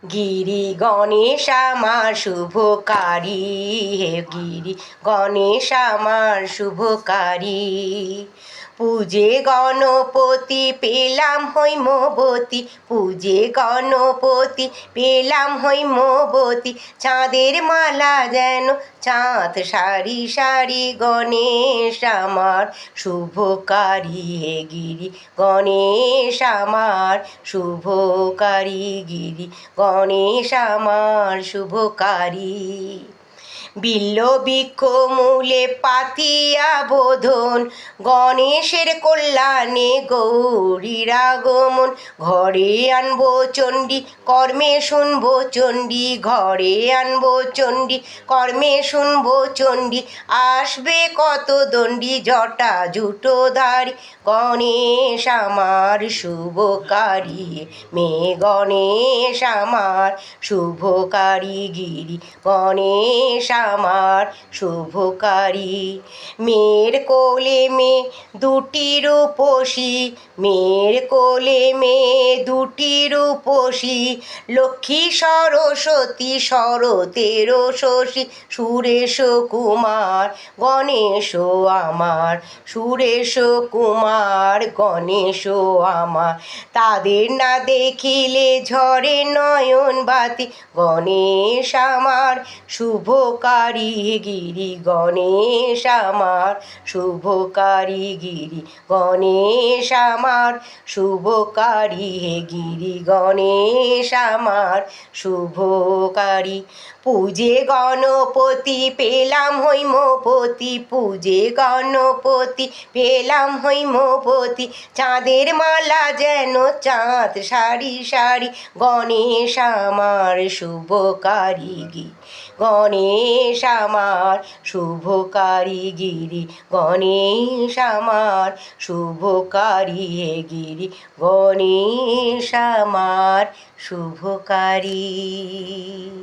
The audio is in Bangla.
গিরি গণেশ আমার শুভকারী, হে গিরি গণেশ আমার শুভকারী। পূজে গণপতি পেলাম হৈমবতী, পূজে গণপতি পেলাম হৈমবতী। চাঁদের মালা যেন চাঁদ সারি সারি, গণেশ আমার শুভকারী, হে গিরি গণেশ আমার শুভকারী, গিরি গণেশ আমার শুভকারী। বিল্ল বৃক্ষ মূলে পাতিয়া বোধন, গণেশের কল্যাণে গৌরীর আগমন। ঘরে আনবো চণ্ডী, কর্মে শুনবো চণ্ডী, ঘরে আনবো চণ্ডী, কর্মে শুনবো চণ্ডী। আসবে কত দণ্ডী, জটা জুটোধারী, গণেশ আমার শুভকারী। মেয়ে গণেশ আমার শুভকারী, গিরি গণেশ আমার শুভকারী। মেয়ের কোলে মেয়ে দুটি রূপসী, মেয়ের কোলে মেয়ে দুটি রূপসী। লক্ষ্মী সরস্বতী শরতের শশী, সুরেশ কুমার গণেশ আমার, সুরেশ কুমার গণেশ আমার। তাদের না দেখিলে ঝরে নয়ন বাতি, গণেশ আমার শুভকারী, গিরি গণেশ আমার শুভকারী, গিরি গণেশ আমার শুভকারী, হে গিরি গণেশ আমার শুভকারী। পূজে গণপতি পেলাম হৈমবতী, পূজে গণপতি পেলাম হৈমবতী। চাঁদের মালা যেন চাঁদ সারি সারি, গণেশ আমার শুভকারী, গণেশ আমার শুভকারী, গিরি গণেশ আমার শুভকারী, হে গিরি গণেশ আমার শুভকারী।